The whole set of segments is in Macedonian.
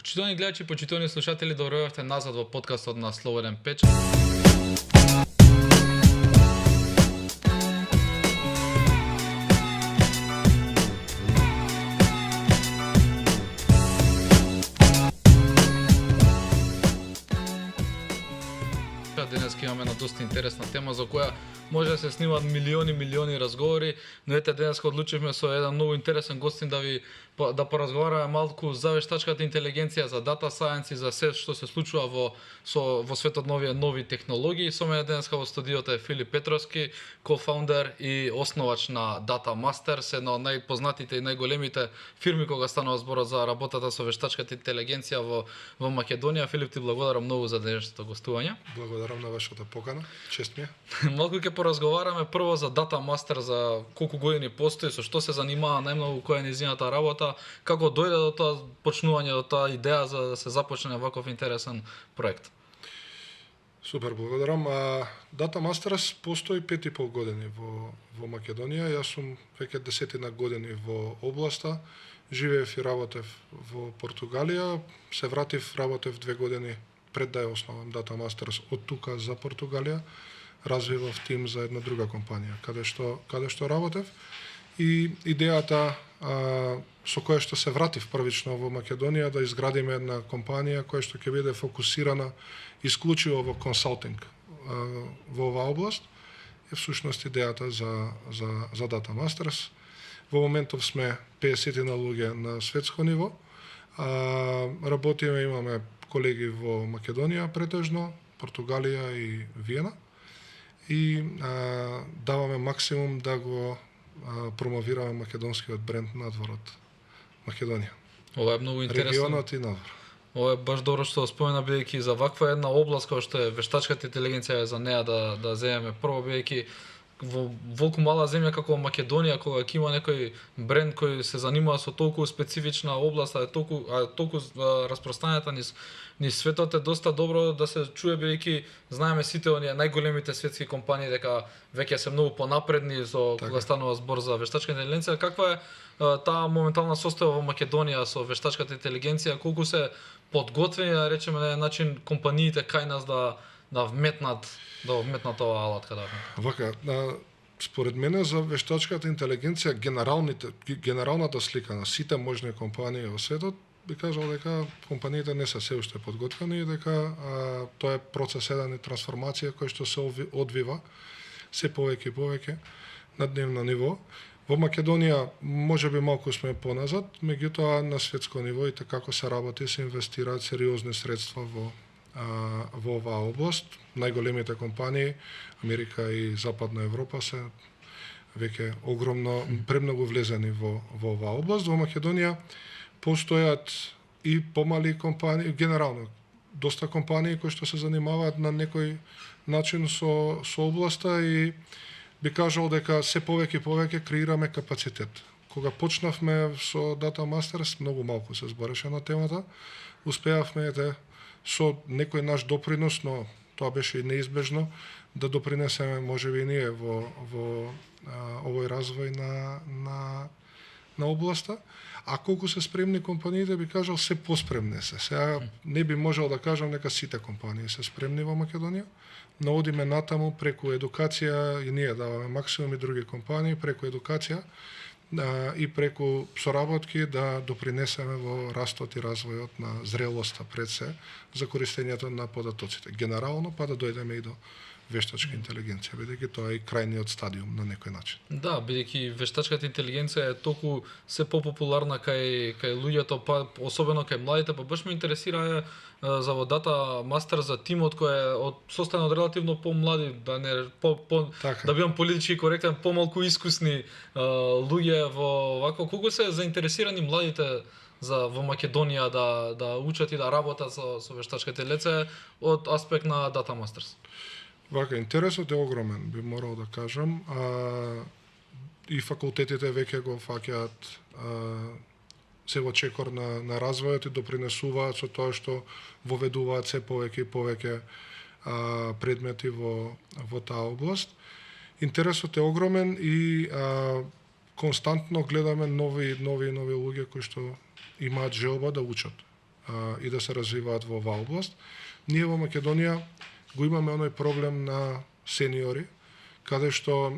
Почитувани гледачи, почитувани слушатели, добро дојдовте назад во подкастот на Слободен печат. Денес имаме една доста интересна тема за која може да се снимаат милиони разговори, но ете денеска одлучивме со еден многу интересен гостин да поразговараме малку за вештачката интелигенција, за дата science и за се што се случува во светот на овие нови технологии. Со мене денеска во студиото е Филип Петровски, кофаундер и основач на Data Masters, една од најпознатите и најголемите фирми кога станува зборот за работата со вештачката интелигенција во Македонија. Филип, ти благодарам многу за денешното гостување. Благодарам на вашата покана. Чест ми е. Малку ќе поразговараме прво за Data Master, за колку години постои, со што се занимава најмногу, која е нејзината работа, како дојде до тоа почнување, до таа идеја за да се започне ваков интересен проект. Супер, благодарам. Data Masters постои 5,5 години во Македонија. Јас сум веќе 10 години во областа. Живеев и работев во Португалија. Се вратив, работев 2 години пред да ја основам Data Masters од тука за Португалија. Развивав тим за една друга компанија, каде што работев. И идејата со која што се вратив првично во Македонија да изградиме една компанија која што ќе биде фокусирана исклучиво во консалтинг во оваа област е всушност идејата за Data Masters. Во моментов сме 50 на луѓе на светско ниво. Работиме, имаме колеги во Македонија претежно, Португалија и Виена. И даваме максимум да го промовираме македонскиот бренд надвор од Македонија. Ова е многу интересно. Регионот и надвор. Ова е баш добро што спомена, бидејќи за ваква една област која што е вештачката интелигенција, за неа да земеме прво, бидејќи во волку мала земја како Македонија, кога ќе има некој бренд кој се занимава со толку специфична област, толку распространета низ светот, е доста добро да се чуе, бидејќи знаеме сите оние најголемите светски компании дека веќе се многу понапредни кога станува збор за вештачка интелигенција. Каква е таа моментална состојба во Македонија со вештачката интелигенција, колку се подготвени, да речеме на еден начин, компаниите кај нас да вметнат оваа алатка да. Вака, според мене за вештачката интелигенција генералната слика на сите можни компании во светот би кажал дека компаниите не се се уште подготвени и дека тоа е процес еден и трансформација кој што се одвива се повеќе и повеќе на дневно ниво. Во Македонија можеби малку сме поназад, меѓутоа на светско ниво и како се работи, се инвестираат сериозни средства во оваа област. Најголемите компании, Америка и Западна Европа, се веќе огромно, премногу влезени во оваа област. Во Македонија постојат и помали компании, генерално доста компании кои што се занимаваат на некој начин со областа и би кажал дека се повеќе и повеќе креираме капацитет. Кога почнавме со Data Masters, многу малку се збореше на темата. Успеавме со некој наш допринос, но тоа беше и неизбежно, да допринесеме можеби и ние во овој развој на областа. А колку се спремни компаниите, би кажал се поспремни се. Сега не би можел да кажам дека сите компании се спремни во Македонија, но одиме натаму преку едукација и ние даваме максимум и други компании преку едукација и преку соработки да допринесеме во растот и развојот на зрелоста пред се за користењето на податоците. Генерално, па да дојдеме и до вештачка интелигенција, бидејќи тоа е и крајниот стадиум на некој начин. Да, бидејќи вештачката интелигенција е толку се популарна кај луѓето, па особено кај младите, па баш ме интересира за во Data Master за тимот кој е составен од релативно помлади, да бидам политички коректен, помалку искусни луѓе во вако. Колку се заинтересирани младите во Македонија да учат и да работат со вештачката интелигенција од аспект на Data Masters? Вака, интересот е огромен, би морал да кажам. И факултетите веќе го фаќаат се во чекор на развојот и допринесуваат со тоа што воведуваат се повеќе и повеќе предмети во таа област. Интересот е огромен и константно гледаме нови луѓе кои што имаат желба да учат. и да се развиваат во оваа област. Ние во Македонија го имаме оној проблем на сениори, каде што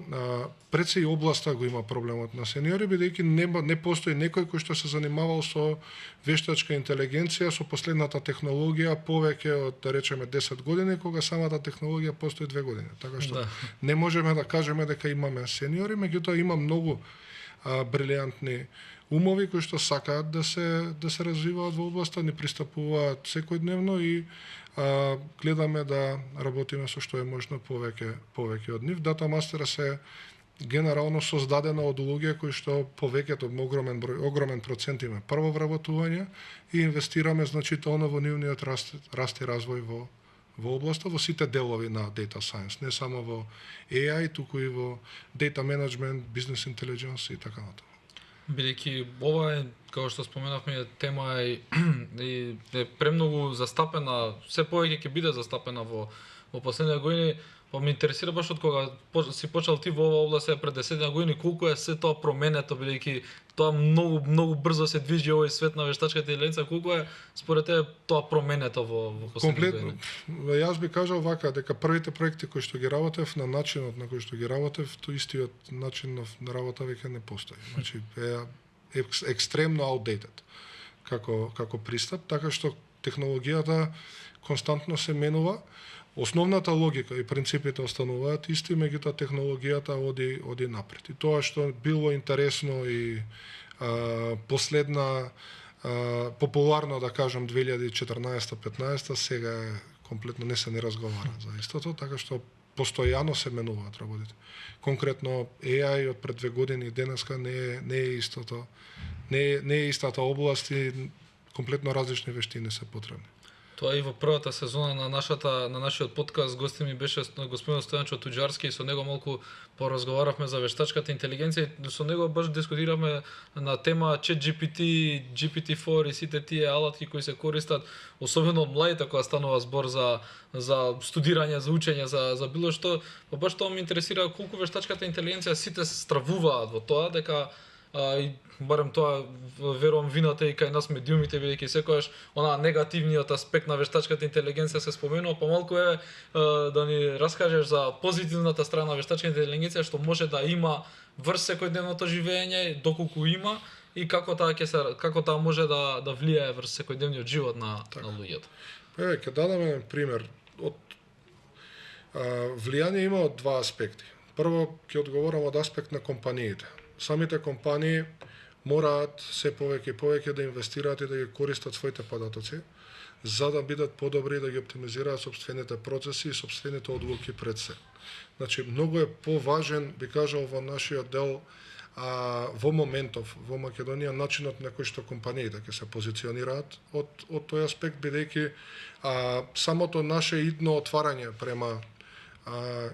пред се и областа го има проблемот на сениори, бидејќи не постои некој кој што се занимавал со вештачка интелигенција, со последната технологија повеќе од, да речеме, 10 години, кога самата технологија постои 2 години. Така што не можеме да кажеме дека имаме сениори, меѓутоа има многу брилијантни умови кои што сакаат да се развиваат во областа, ни пристапуваат секојдневно и гледаме да работиме со што е можно повеќе од нив. Data Masters е генерално создадена од луѓе кои што повеќето огромен процент има прво вработување и инвестираме значително во нивниот раст и развој во областа, во сите делови на data science, не само во AI, туку и во data management, business intelligence и така натаму. Бидејќи ова е, како што споменавме, тема и е премногу застапена, се повеќе ќе биде застапена во последните години, па ме интересира баш од кога си почел ти во оваа област пред 10 години, колку е се тоа променето, бидејќи тоа многу брзо се движи овој свет на вештачката интелигенција, колку е според тебе тоа променето во последните години? Јас би кажал вака, дека првите проекти кои што ги работев на начинот на кој што ги работев, тој истиот начин на работа веќе не постои. Значи е екстремно outdated како пристап, така што технологијата константно се менува. Основната логика и принципите остануваат исти, меѓутоа технологијата оди напред. И тоа што било интересно и последна популарно, да кажам, 2014-15, сега е комплетно не се не разговара за истото, така што постојано се менуваат работите. Конкретно AI од пред 2 години и денеска не е истото, не е истата област и комплетно различни вештини се потребни. Тоа и во првата сезона на нашиот подкаст гости ми беше господин Стојанчо Туџарски и со него малку поразговаравме за вештачката интелигенција и со него баш дискутиравме на тема ChatGPT, GPT-4 и сите тие алатки кои се користат, особено од младите кога станува збор за студирање, за учење, за било што, па баш тоа ме интересира колку вештачката интелигенција сите се стравуваат во тоа, дека и барем тоа верувам вината и кај нас медиумите, бидејќи секогаш она негативниот аспект на вештачката интелигенција се споменува, помалку е да ни раскажеш за позитивната страна на вештачката интелигенција што може да има врз секојдневното живење, доколку има и како таа може да влијае врз секојдневниот живот на луѓето. Ќе дадеме пример. Влијание има од два аспекти. Прво ќе одговорам од аспект на компаниите. Самите компании мораат се повеќе и повеќе да инвестираат и да ги користат своите податоци, за да бидат подобри да ги оптимизираат собствените процеси и собствените одлуки пред се. Значи, многу е поважен, би кажал, во нашиот дел во моментов во Македонија начинот на кој што компаниите ќе се позиционираат од тој аспект, бидејќи самото наше идно отварање према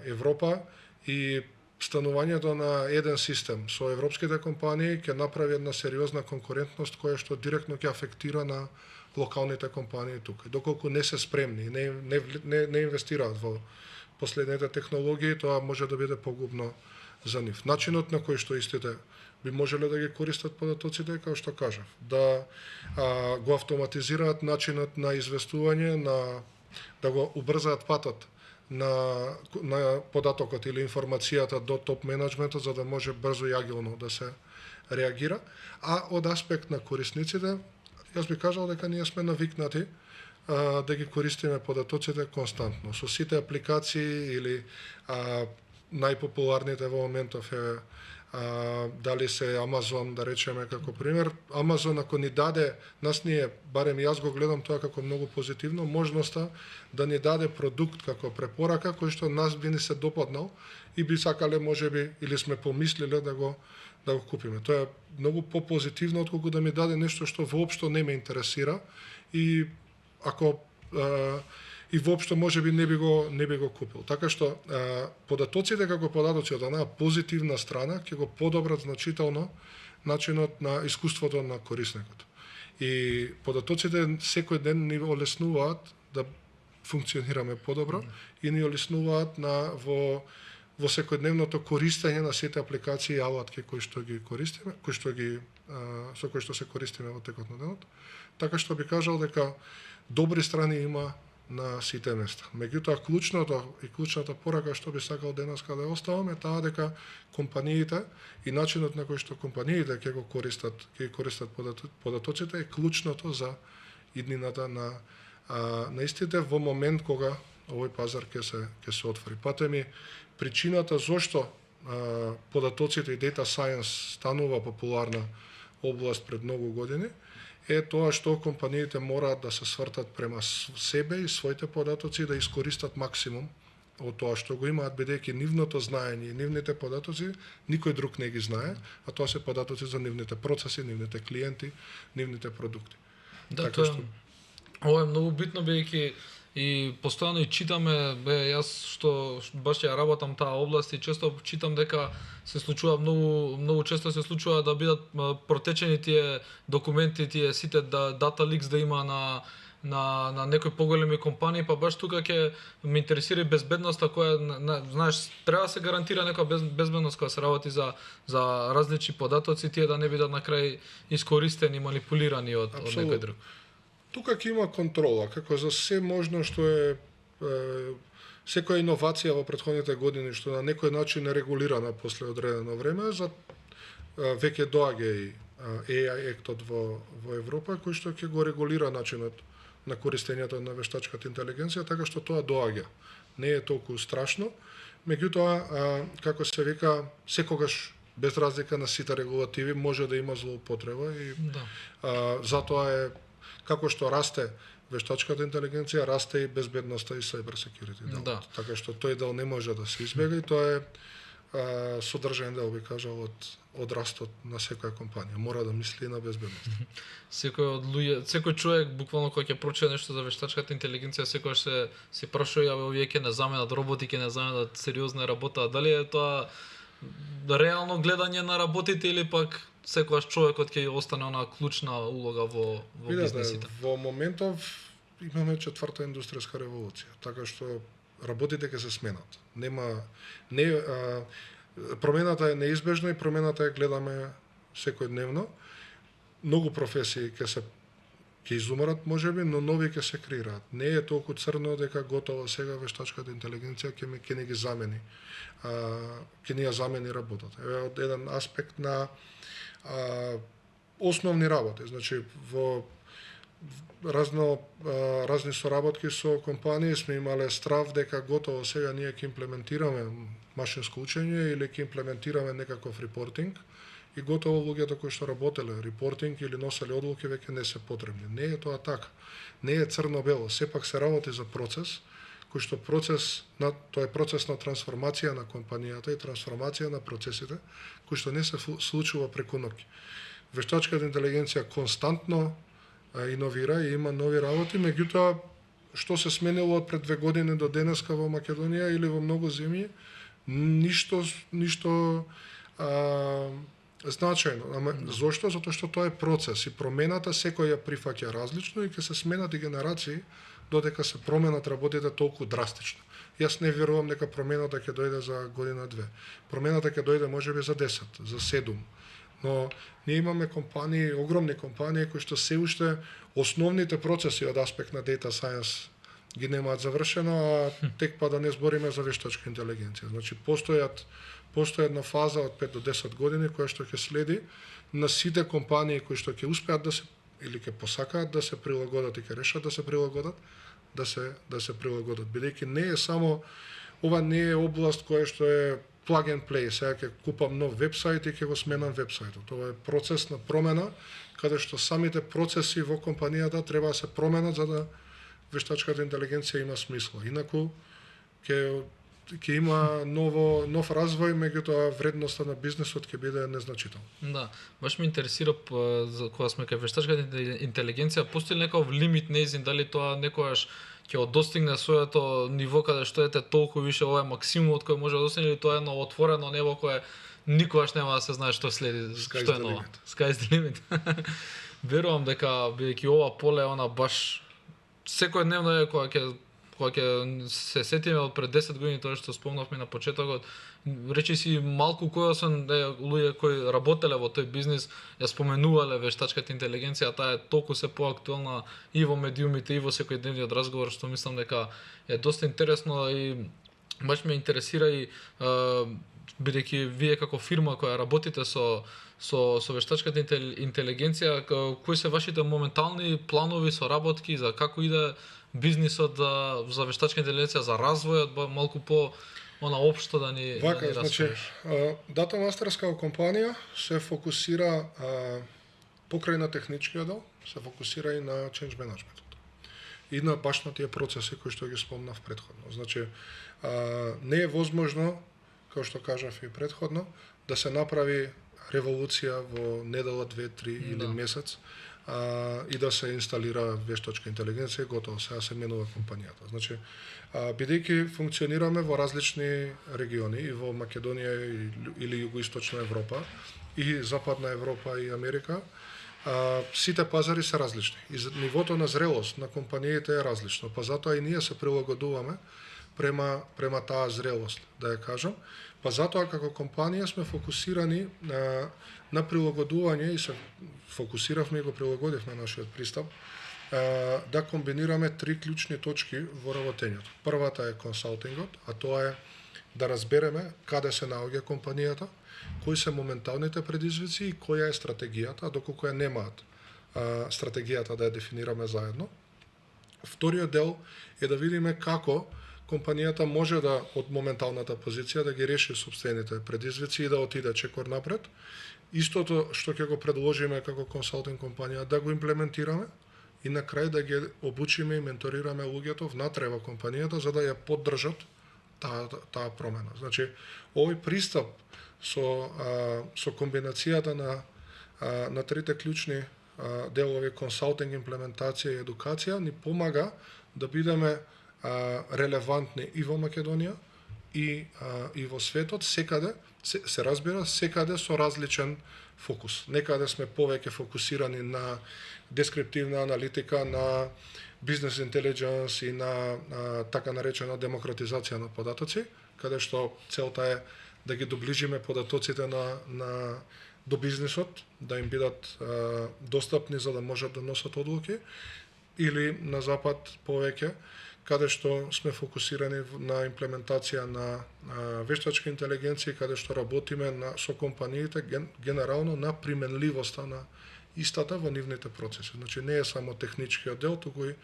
Европа и станувањето на еден систем со европските компании ќе направи една сериозна конкурентност која што директно ќе афектира на локалните компании тука. Доколку не се спремни, не инвестираат во последните технологии, тоа може да биде погубно за нив. Начинот на кој што истите би можеле да ги користат податоците, како што кажав, да го автоматизираат начинот на известување, да го убрзаат патот на податокот или информацијата до топ менеджментот, за да може брзо и агилно да се реагира. А од аспект на корисниците, јас би кажал дека ние сме навикнати да ги користиме податоците константно. Со сите апликации или најпопуларните во моментов е дали се Амазон, да речеме како пример. Амазон ако ни даде, барем јас го гледам тоа како многу позитивно, можноста да ни даде продукт како препорака кој што нас би ни се допаднал и би сакале можеби или сме помислиле да го купиме. Тоа е многу попозитивно отколку да ми даде нешто што воопшто не ме интересира и ако и воопшто можеби не би го купил. Така што податоците како податоци од онаа позитивна страна ќе го подобрат значително начинот на искуството на корисникот. И податоците секој ден ни олеснуваат да функционираме подобро и ни олеснуваат во секојдневното користење на сите апликации и алатки кои што ги користиме, кои што ги со кои што се користиме во текот на денот. Така што би кажал дека добри страни има на сите места. Меѓутоа клучната порака што би сакал денеска да оставам е таа дека компаниите и начинот на кој што компаниите ќе користат податоците е клучното за иднината на истите во момент кога овој пазар ќе се отвори. Пате ми причината зошто податоците и data science станува популарна област пред многу години е тоа што компаниите мораат да се свртат према себе и своите податоци да искористат максимум од тоа што го имаат, бидејќи нивното знаење и нивните податоци никој друг не ги знае, а тоа се податоци за нивните процеси, нивните клиенти, нивните продукти. Да, така што ова е многу битно, бидејќи и постојано и читаме, јас што баш ја работам таа област и често читам дека се случува многу често се случува да бидат протечени тие документи, тие сите data leaks да има на некои поголеми компании, па баш тука ќе ме интересира и безбедноста која знаеш треба да се гарантира некоја безбедност кога се работи за различни податоци, тие да не бидат на крај искористени, манипулирани од некој друг. Тука ќе има контрола, како за се можно што е секоја иновација во претходните години што на некој начин е регулирана после одредено време, веќе доаѓа и AI Act-от во Европа, кој што ќе го регулира начинот на користењето на вештачката интелигенција, така што тоа доаѓа. Не е толку страшно, меѓутоа, како се вика, секогаш без разлика на сите регулативи може да има злоупотреба и затоа е како што расте вештачката интелигенција, расте и безбедноста и cyber security. Да. Така што тој дел не може да се избега и тоа е содржаен дел, би кажал, од растот на секоја компанија. Мора да мисли и на безбедност. Секој човек буквално кога ќе прочита нешто за вештачката интелигенција, секогаш се прашува овие ќе не заменат роботи, ќе не заменат сериозна работа. Дали е тоа реално гледање на работите или пак секогаш човекот ќе остане онаа клучна улога во бизнесите? Во моментов имаме четврта индустријска револуција, така што работите ќе се сменат. Промената е неизбежна и промената ја гледаме секојдневно. Многу професии ќе изумрат можеби, но нови ќе се креираат. Не е толку црно дека готово сега вештачката интелигенција ќе ни ги замени. Ќе ни ја замени работата. Еве од еден аспект на основни работи, значи во разни соработки со компании сме имале страв дека готово сега ние ќе имплементираме машинско учење или ќе имплементираме некаков репортинг и готово луѓето кои што работеле репортинг или носеле одлуки веќе не се потребни. Не е тоа така. Не е црно-бело, сепак се работи за процес кој што тоа е процес на трансформација на компанијата и трансформација на процесите кој што не се случува преку ноќ. Вештачката интелигенција константно иновира и има нови работи, меѓутоа што се сменило од пред 2 години до денеска во Македонија или во многу земји, ништо значајно. Зошто? Затоа што тоа е процес и промената секој ја прифаќа различно и ќе се сменат и генерации додека се променат работите толку драстично. Јас не верувам дека промената ќе дојде за година-две. Промената ќе дојде можеби за 10, за 7. Но ние имаме компании, огромни компании кои што се уште основните процеси од аспект на data science ги немаат завршено, а тек па да не збориме за вештачка интелигенција. Значи постои една фаза од 5 до 10 години која што ќе следи на сите компании кои што ќе успеат да се или ќе посакаат да се прилагодат и ќе решат да се прилагодат, да се прилагодат. Бидејќи не е само ова не е област која што е plug and play, сега ќе купам нов вебсайт и ќе го сменам вебсајтот. Тоа е процес на промена, каде што самите процеси во компанијата треба да се променат за да вештачката интелигенција има смисла. Инаку ќе има нов развој, меѓутоа вредноста на бизнесот ќе биде незначителна. Да, баш ме интересира кога сме кај вештачката интелигенција, постои ли некој лимит неизин, дали тоа некојаш ќе достигне своето ниво каде што ете толку више, ова е максимумот кој може да достигне, или тоа е едно отворено небо кое никогаш нема да се знае што следи, што е ново. Sky's the limit. Верувам дека бидејќи ова поле баш секојдневно е кога кога ќе се сетиме од пред 10 години тоа што спомнавме на почетокот, речи си малку кои се луѓе кои работеле во тој бизнис ја споменувале вештачката интелигенција, таа е толку се поактуелна и во медиумите и во секојдневниот разговор, што мислам дека е доста интересно и баш ме интересира и бидејќи вие како фирма која работите со вештачката интелигенција, кои се вашите моментални планови, соработки за како иде бизнисот за вештачка интелигенција, за развојот, малку по општо да ни Вака, значи, раскажеш. Data Masters како компанија се фокусира покрај на техничкиот дел, се фокусира и на change management. И на баш на тие процеси кои што ги спомнав претходно. Значи, не е возможно, како што кажав и претходно, да се направи револуција во недела, 2, 3 или месец и да се инсталира вештачка интелигенција, готово, сега се менува компанијата. Значи, бидејќи функционираме во различни региони, и во Македонија или Југоисточна Европа, и Западна Европа и Америка, сите пазари се различни. И нивото на зрелост на компаниите е различно, па затоа и ние се прилагодуваме према таа зрелост, да ја кажам. Па затоа како компанија сме фокусирани на прилагодување и се фокусиравме и го прилагодивме нашиот пристап да комбинираме три клучни точки во работењето. Првата е консалтингот, а тоа е да разбереме каде се наоѓа компанијата, кои се моменталните предизвици и која е стратегијата, доколку ја немаат стратегијата да ја дефинираме заедно. Вториот дел е да видиме како компанијата може да од моменталната позиција да ги реши собствените предизвици и да отиде чекор напред. Истото што ќе го предложиме како консалтинг компанија да го имплементираме и на крај да ги обучиме и менторираме луѓето внатре во компанијата за да ја поддржат таа промена. Значи, овој пристап со комбинацијата на трите клучни делови консалтинг, имплементација и едукација ни помага да бидеме релевантни и во Македонија и во светот, секаде се разбира, секаде со различен фокус. Некаде сме повеќе фокусирани на дескриптивна аналитика, на бизнес интелидженс и на така наречена демократизација на податоци, каде што целта е да ги доближиме податоците до бизнисот, да им бидат достапни за да можат да носат одлуки, или на запад повеќе, каде што сме фокусирани на имплементација на вештачка интелигенција, каде што работиме со компаниите генерално на применливоста на истата во нивните процеси. Значи не е само техничкиот дел, туку и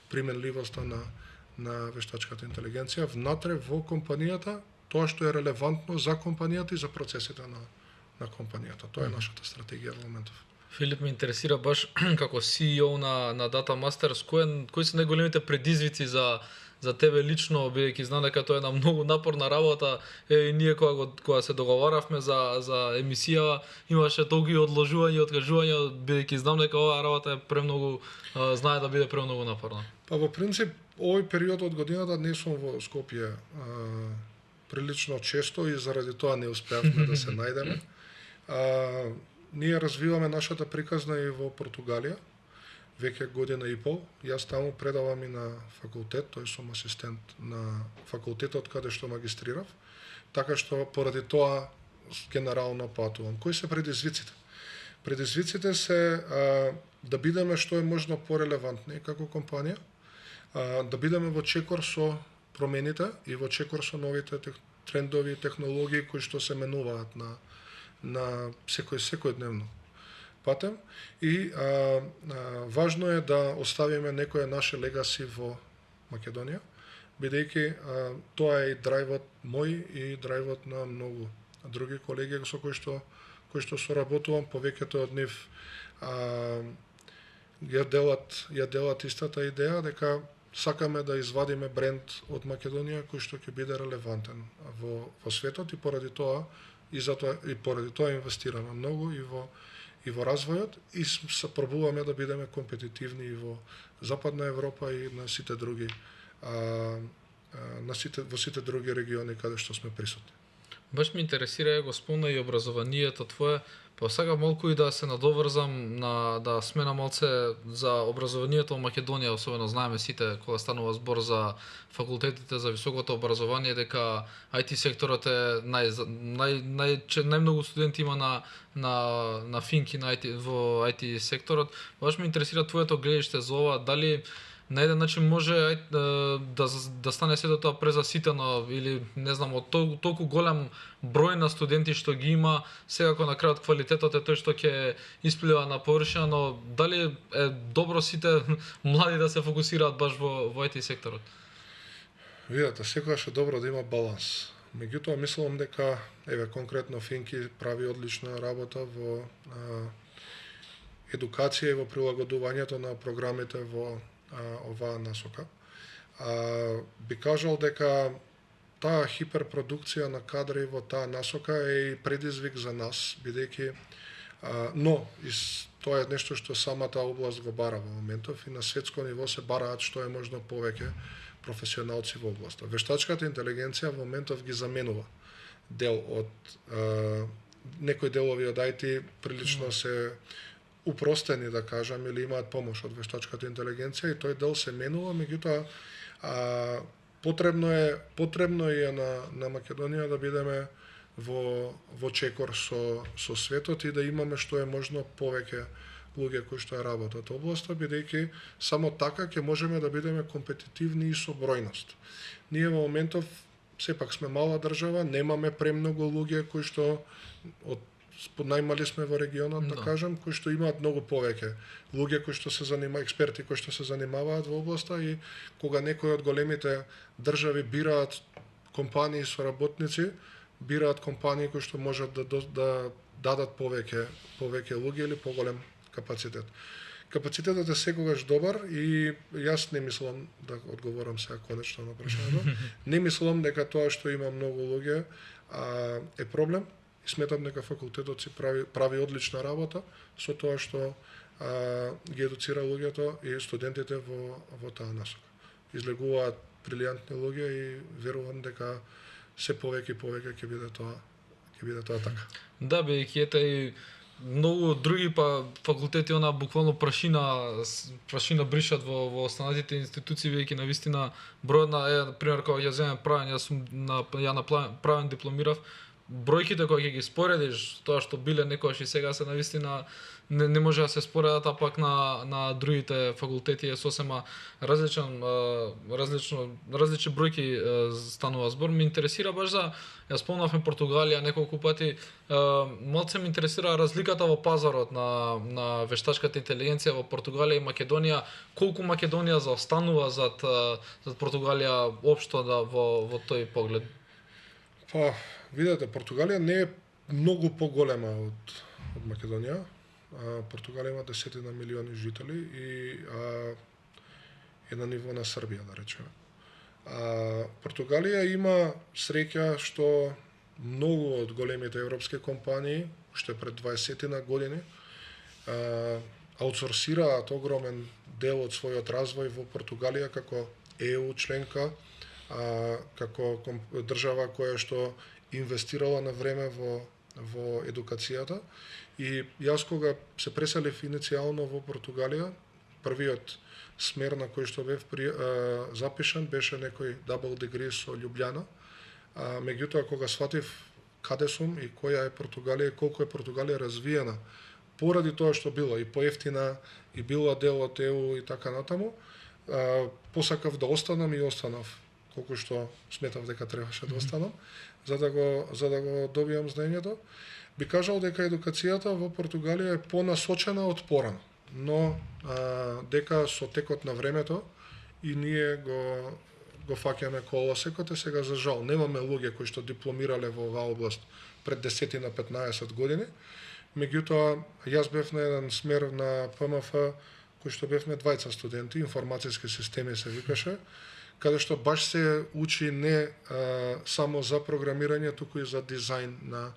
применливоста на вештачката интелигенција внатре во компанијата, тоа што е релевантно за компанијата и за процесите на компанијата. Тоа е нашата стратегија во моментов. Филип, ме интересира баш како CEO на Data Masters, кои се најголемите предизвици за тебе лично, бидејќи знам дека тоа е една многу напорна работа, и ние кога се договаравме за емисија, имаше толку одложување и откажување, бидејќи знам дека оваа работа е премногу, знае да биде премногу напорна. Па во принцип, овој период од годината не сум во Скопје прилично често и заради тоа не успеавме да се најдеме. Ние развиваме нашата приказна и во Португалија, веќе година и пол. Јас таму предавам и на факултет, тој сум асистент на факултетот каде што магистрирав, така што поради тоа генерално патувам. Кои се предизвиците? Предизвиците се да бидеме што е можно порелевантни како компанија, да бидеме во чекор со промените и во чекор со новите трендови и технологии кои што се менуваат на секојдневно патем, и важно е да оставиме некој наше легаси во Македонија, бидејќи тоа е и драйвот мој и драйвот на многу други колеги со кои што соработувам, повеќето од нив ја делат истата идеја дека сакаме да извадиме бренд од Македонија кој што ќе биде релевантен во светот, и поради тоа инвестираме многу и во развојот, и се пробуваме да бидеме компетитивни и во Западна Европа и на сите други во сите други региони каде што сме присутни. Баш ме интересира, го спомна и образованието твое, па сакав малку и да се надоврзам на да смена малце за образованието во Македонија, особено знаеме сите кога станува збор за факултетите за високото образование дека IT секторот е најмногу студенти има на финки на IT во IT секторот. Баш ме интересира твоето гледиште за ова, дали на еден начин може да стане сето тоа презаситено или не знам од толку голем број на студенти што ги има, секако на крајот квалитетот е тој што ќе исплива на површина, но дали е добро сите млади да се фокусираат баш во IT секторот? Видете, секогаш е добро да има баланс. Меѓутоа, мислам дека, еве, конкретно Финки прави одлична работа во едукација и во прилагодувањето на програмите во оваа насока. Би кажал дека таа хиперпродукција на кадри во таа насока е и предизвик за нас, бидејќи но тоа е нешто што самата област го бара во моментов и на светско ниво се бараат што е можно повеќе професионалци во областа. Вештачката интелигенција во моментов ги заменува дел од некои делови од IT прилично се упростени, да кажам, или имаат помош од вештачката интелигенција и тој дел се менува, меѓутоа потребно е на Македонија да бидеме во чекор со светот и да имаме што е можно повеќе луѓе кои што работат во областа, бидејќи само така ќе можеме да бидеме компетитивни и со бројност. Ние во моментов сепак сме мала држава, немаме премногу луѓе кои што најмали сме во регионот, да кажам, кои што имаат многу повеќе луѓе кои што се занимаваат, експерти кои што се занимаваат во областа и кога некои од големите држави бираат компании со работници, бираат компании кои што можат да дадат повеќе луѓе или поголем капацитет. Капацитетот е секогаш добар и јас не мислам да одговорам сега конечно на прашањето. Не мислам дека тоа што има многу луѓе е проблем. И сметам дека факултетот си прави одлична работа со тоа што ги едуцира луѓето и студентите во таа насока. Излегуваат брилијантни луѓе и верувам дека се повеќе ќе биде тоа така. Да, бидејќи ете и многу други факултети буквално прашина бришат во останатите институции, бидејќи навистина бројот на пример кога ја земеме правен, јас сум на правен дипломирав, бројките кои ќе ги споредиш, тоа што биле некогаш и сега се навистина не може да се споредат, а пак на другите факултети е сосема различни бројки станува збор. Ме интересира баш за, ја спомнавме Португалија неколку пати, малце ме интересира разликата во пазарот на вештачката интелигенција во Португалија и Македонија, колку Македонија заостанува зад Португалија општо во тој поглед? Па, видете, Португалија не е многу поголема од Македонија. Португалија има 10 милиони жители и е на ниво на Србија, да речеме. Португалија има среќа што многу од големите европски компании, уште пред 20 години, аутсорсираат огромен дел од својот развој во Португалија како ЕУ членка, како држава која што инвестирала на време во едукацијата. И јас кога се преселив иницијално во Португалија, првиот смер на кој што бев запишан беше некој double degree со Љубљана. Меѓутоа кога сватив каде сум и која е Португалија и колку е Португалија развиена, поради тоа што била и поевтина и била дел од ЕУ и така натаму, посакав да останам и останав колку што сметав дека требаше да останам, за да го добијам знаењето. Би кажал дека едукацијата во Португалија е понасочена од порано, но дека со текот на времето и ние го фаќаме колосекот и сега за жал немаме луѓе кои што дипломирале во оваа област пред 10 на 15 години. Меѓутоа јас бев на еден смер на ПМФ кој што бевме двајца студенти, информациски системи се викаше, каде што баш се учи не само за програмирање, туку и за дизајн на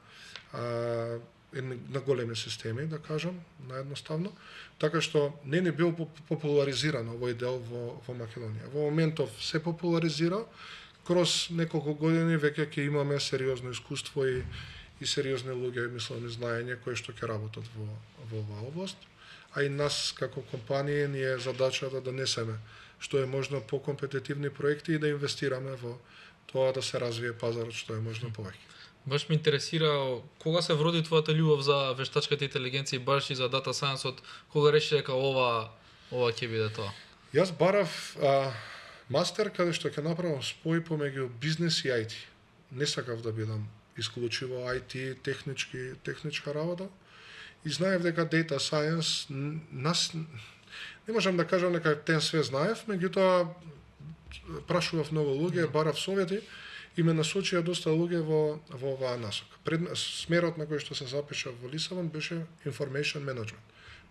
големи системи, да кажам, наедноставно. Така што не бил популаризиран овој дел во Македонија. Во моментов се популаризира, кроз неколку години веќе ќе имаме сериозно искуство и сериозни луѓе, мислам, и знаење кои што ќе работат во оваа област. А и нас како компанија ни е задача да донесеме што е можно по-компетитивни проекти и да инвестираме во тоа да се развие пазарот што е можно повеќе. Баш ме интересира кога се вроди твојата љубов за вештачката интелигенција и баш и за дата сајенсот, кога реши дека ова ќе биде тоа? Јас барав мастер каде што ќе направам спој помеѓу бизнес и IT. Не сакав да бидам исклучиво IT, техничка работа. И знаев дека data science нас не можам да кажам дека тен све знаев, меѓутоа прашував многу луѓе, барав совети и ме насочија доста луѓе во оваа насока. Смерот на кој што се запишав во Лисабон беше information management,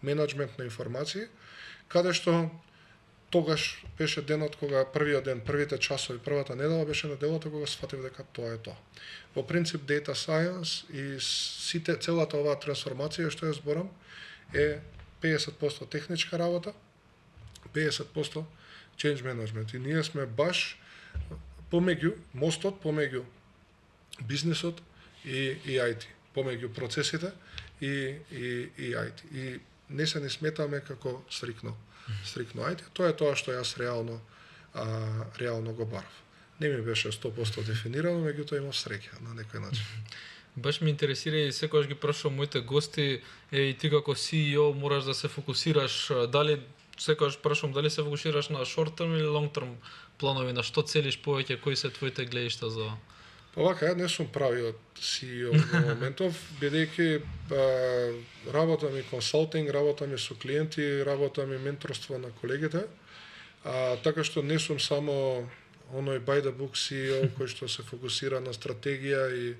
менеджмент на информации, каде што тогаш беше денот кога првиот ден, првите часови, првата недела беше неделата кога сфатив дека тоа е тоа. Во принцип data science и целата оваа трансформација што ја зборам е 50% техничка работа, 50% change management. И ние сме баш помеѓу мостот помеѓу бизнисот и IT, помеѓу процесите и IT. И не се ни сметаме како стрикно IT. Тоа е тоа што јас реално го барав. Не ми беше 100% дефинирано, меѓутоа имав среќа на некој начин. Баш ме интересира и секогаш ги прашувам моите гости, и ти како CEO мораш да се фокусираш, дали секогаш прашувам дали се фокусираш на short term или long term планови, на што целиш повеќе, кои се твоите гледишта за Овака, ја не сум правиот CEO во моментов, бидејќи работам и консалтинг, работам и со клиенти, работам и менторство на колегите, така што не сум само оној by the book CEO кој што се фокусира на стратегија и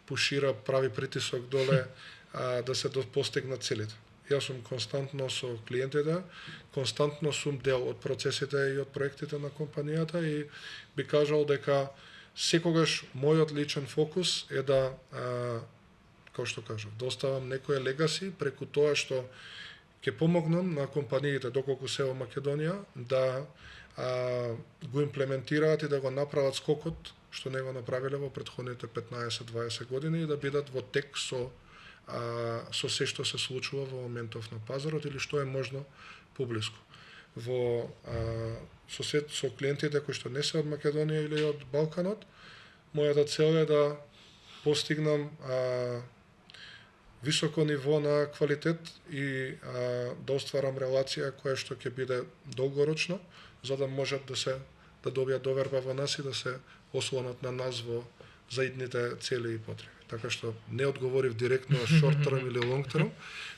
пушира, прави притисок доле да се постигнат целите. Јас сум константно со клиентите, константно сум дел од процесите и од проектите на компанијата и би кажал дека секогаш мојот личен фокус е да, како што кажав, да оставам некоја легаси преку тоа што ќе помогнам на компаниите доколку се во Македонија да го имплементираат и да го направат скокот што не го направиле во претходните 15-20 години и да бидат во тек со се што се случува во моментов на пазарот или што е можно поблиску. Со клиентите кои што не се од Македонија или од Балканот, мојата цел е да постигнам високо ниво на квалитет и да остварам релација која што ќе биде долгорочна, за да можат да добијат доверба во нас и да се ослонат на нас за идните цели и потреби. Така што не одговорив директно short term или long term,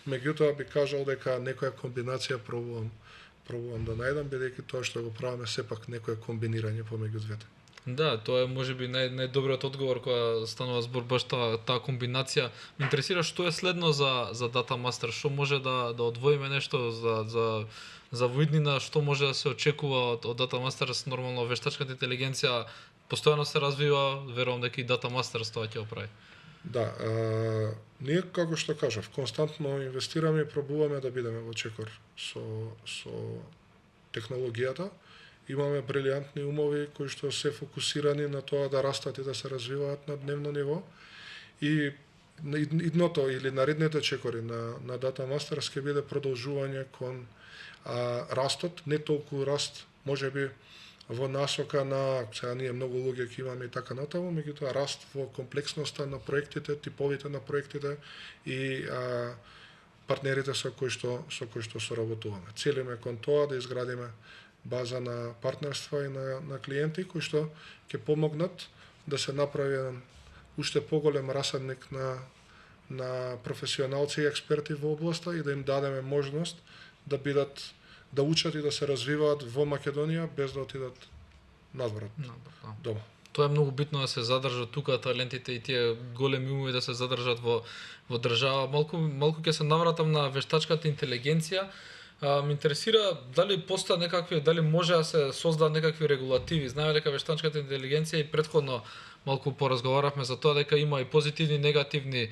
меѓутоа би кажал дека некоја комбинација пробувам да најдам, бидејќи тоа што го правиме сепак некое комбинирање помеѓу двете. Да, тоа е можеби најдобриот одговор кога станува збор баш таа комбинација. Ме интересира што е следно за Data Master, што може да одвоиме нешто за воиднина, што може да се очекува од Data Masters. Нормално вештачката интелигенција постојано се развива, верувам дека и Data Masters тоа ќе го прави. Да, ние како што кажав, константно инвестираме и пробуваме да бидеме во чекор со технологијата. Имаме брилијантни умови кои што се фокусирани на тоа да растат и да се развиваат на дневно ниво. И идното или наредните чекори на Data Masters ќе биде продолжување кон растот, не толку раст, можеби во насока на, сега ние многу луѓе ќе имаме и така натаму, меѓутоа раст во комплексноста на проектите, типовите на проектите и партнерите со кои што соработуваме. Целиме кон тоа да изградиме база на партнерства и на клиенти кои што ќе помогнат да се направи еден уште поголем расадник на професионалци и експерти во областа и да им дадеме можност да учат и да се развиваат во Македонија без да отидат надвор дома. Тоа е многу битно да се задржат тука талентите и тие големи умови да се задржат во држава. Малку ќе се навратам на вештачката интелигенција. Ме интересира дали постојат некакви, дали може да се создадат некакви регулативи. Знаеме дека вештачката интелигенција и претходно малку поразговаравме за тоа дека има и позитивни и негативни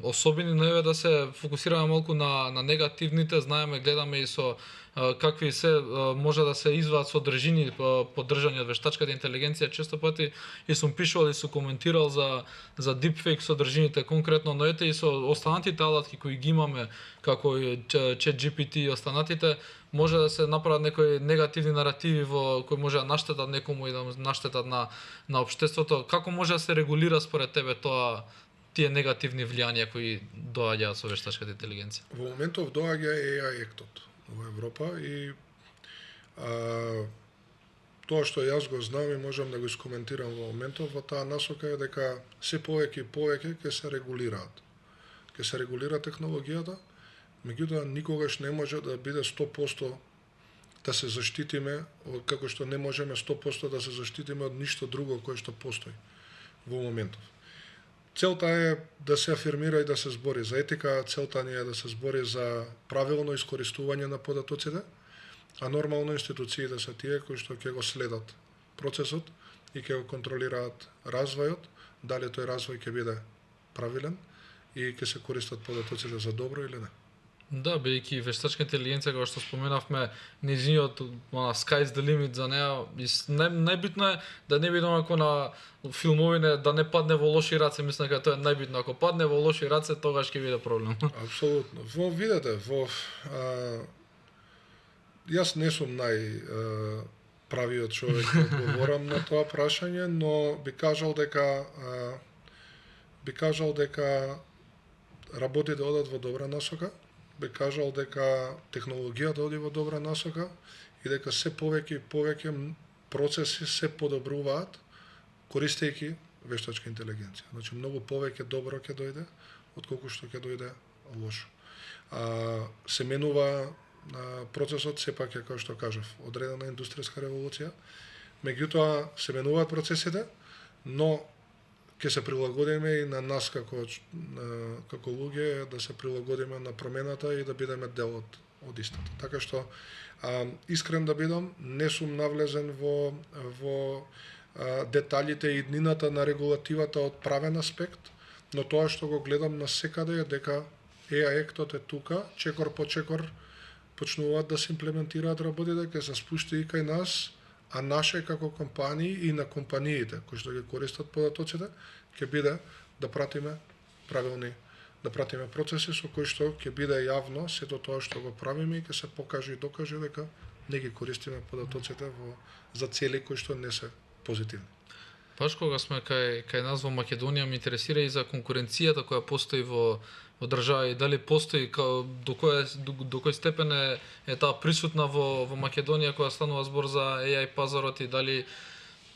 особини, но еве да се фокусираме малку на негативните. Знаеме, гледаме и со какви се може да се извадат содржини поддржани од вештачката интелигенција. Често пати и сум пишувал и сум коментирал за deepfake содржините конкретно, но ете и со останатите алатки кои ги имаме како и ChatGPT и останатите, може да се направат некои негативни наративи во кои може да наштетат некому и да наштетат на општеството. Како може да се регулира според тебе тие негативни влијанија кои доаѓаат со вештачката интелигенција? Во моментов доаѓа AI ектот во Европа и тоа што јас го знам и можам да го искоментирам во моментов во таа насока е дека се повеќе и повеќе ќе се регулираат. Ќе се регулира технологијата, меѓутоа никогаш не може да биде 100% да се заштитиме, како што не можеме 100% да се заштитиме од ништо друго кое што постои во моментов. Целта е да се афирмира и да се збори за етика, целта ни е да се збори за правилно искористување на податоците, а нормално институциите се тие кои што ќе го следат процесот и ќе го контролираат развојот, дали тој развој ќе биде правилен и ќе се користат податоците за добро или не. Да, бидејќи вештачка интелигенција, како што споменавме, низиниот sky's the limit за неа, и најбитно е да не биде онако на филмовине, да не падне во лоши раце, мислам дека тоа е најбитно. Ако падне во лоши раце, тогаш ќе биде проблем. Апсолутно. Видете, јас не сум правиот човек да одговорам на тоа прашање, но би кажал дека работите одат во добра насока, би кажал дека технологијата оди во добра насока и дека се повеќе и повеќе процеси се подобруваат користејќи вештачка интелигенција. Значи многу повеќе добро ќе дојде отколку што ќе дојде лошо. Се менува процесот, сепак е, како што кажав, одредена индустријска револуција. Меѓутоа се менуваат процесите, но ќе се прилагодиме и на нас како луѓе да се прилагодиме на промената и да бидеме дел од истата. Така што искрен да бидам, не сум навлезен во деталите и иднината на регулативата од правен аспект, но тоа што го гледам насекаде е дека AI ектот е тука, чекор по чекор почнуваат да се имплементираат работите, ќе се спушти и кај нас, а наше како компании и на компаниите кои што ги користат податоците ќе биде да пратиме процеси со кои што ќе биде јавно сето тоа што го правиме и ќе се покаже и докаже дека не ги користиме податоците за цели кои што не се позитивни. Баш кога сме кај нас во Македонија, ме интересира и за конкуренцијата која постои во држава и дали постои до кој степен е таа присутна во Македонија кога станува збор за AI пазарот и дали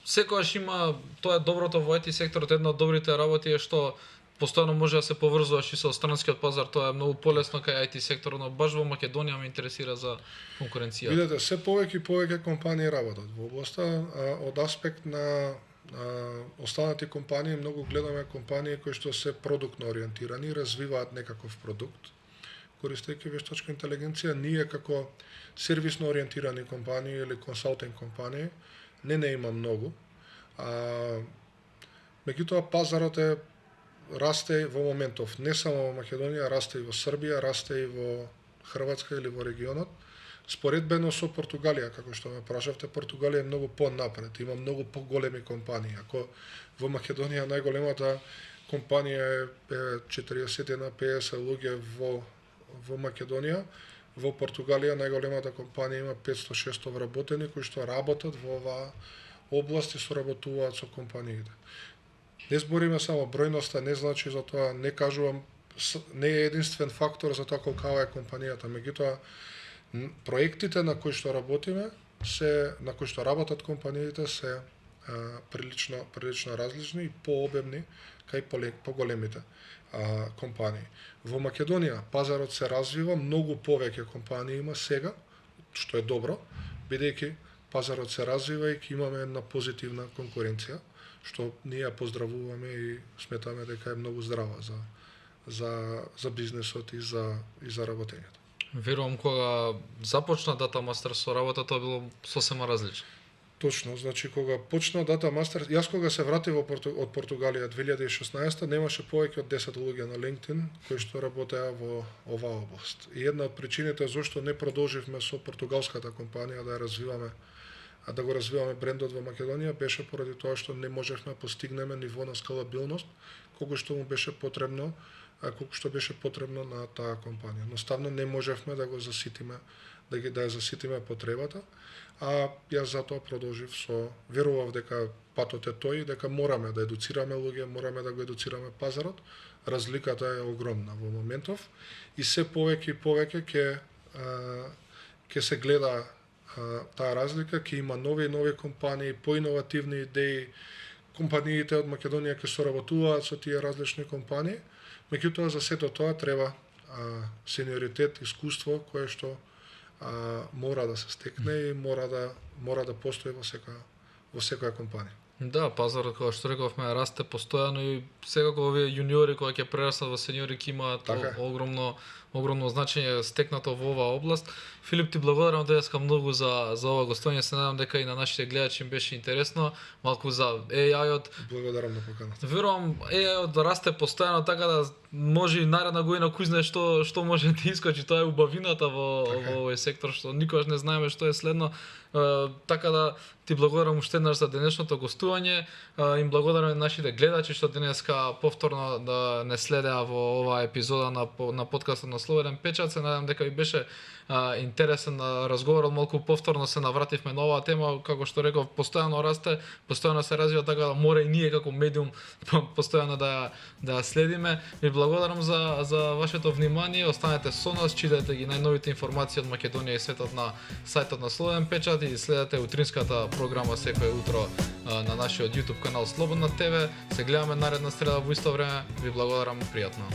секогаш има, тоа е доброто во IT секторот, една од добрите работи е што постојано може да се поврзуваш и со странскиот пазар, тоа е многу полесно кај IT секторот, но баш во Македонија ме интересира за конкуренцијата. Видете, се повеќе и повеќе компании работат во областа, од аспект на останати компании, многу гледаме компании кои што се продуктно ориентирани, развиваат некаков продукт, користејќи вештачка интелигенција. Ние како сервисно ориентирани компании или консалтинг компании не има многу. Меѓутоа пазарот расте во моментов, не само во Македонија, расте и во Србија, расте и во Хрватска или во регионот. Споредбено со Португалија, како што ме прашавте, Португалија е многу понапред, има многу поголеми компании. Ако во Македонија најголемата компанија е 40-50 луѓе во Македонија, во Португалија најголемата компанија има 500-600 вработени кои што работат во оваа област и соработуваат со компаниите. Не збориме само бројноста, не значи за тоа, не кажувам, не е единствен фактор за тоа колкава е компанијата, меѓутоа проектите на кои што работиме, на кои што работат компаниите се прилично различни и пообемни кај поголемите компании. Во Македонија пазарот се развива, многу повеќе компании има сега, што е добро, бидејќи пазарот се развива и ќе имаме една позитивна конкуренција, што ние ја поздравуваме и сметаме дека е многу здрава за бизнесот и за работењето. Верувам кога започна Data Master со работа, тоа било сосема различно. Точно, значи кога почна Data Master, јас кога се вратив од Португалија 2016, немаше повеќе од 10 луѓе на LinkedIn кои што работеа во оваа област. И една од причините зошто не продолживме со португалската компанија да ја развиваме, да го развиваме брендот во Македонија, беше поради тоа што не можевме да постигнеме ниво на скалабилност колку што му беше потребно, колку што беше потребно на таа компанија. Едноставно не можевме да го заситиме, да ја заситиме потребата. А јас затоа продолжив верував дека патот е тој, дека мораме да едуцираме луѓе, мораме да го едуцираме пазарот. Разликата е огромна во моментов и се повеќе и повеќе ќе се гледа таа разлика, ќе има нови и нови компании, поиновативни идеи. Компаниите од Македонија ќе соработуваат со тие различни компании, меѓутоа за сето тоа треба сениоритет, искуство кое што мора да се стекне и мора да постои во секоја компанија. Да, пазарот, кога што рековме, расте постојано и секако овие јуниори кои ќе прерастат во сениори ќе имаат огромно значење стекнато во оваа област. Филип, ти благодарам денеска многу за ова гостување. Се надам дека и на нашите гледачи им беше интересно, малку за AI-от. Благодарам на поканата. Верувам AI-от да расте постојано, така да може и наредна година кој знае што може да искочи. Тоа е убавината во овој сектор, што никогаш не знаеме што е следно. Така да ти благодарам уште еднаш за денешното гостување. Им благодарам на нашите гледачи што денеска повторно да не следеа во оваа епизода на подкастот на Слободен печат. Се надам дека ви беше интересен разговорот, малку повторно се навративме на оваа тема, како што реков, постојано расте, постојано се развива, така да мора и ние како медиум постојано да ја следиме. Ви благодарам за вашето внимание. Останете со нас, читајте ги најновите информации од Македонија и светот на сајтот на Слободен печат и следете утринската програма секој утро на нашиот YouTube канал Слободна ТВ. Се гледаме наредна среда во исто време. Ви благодарам, пријатно.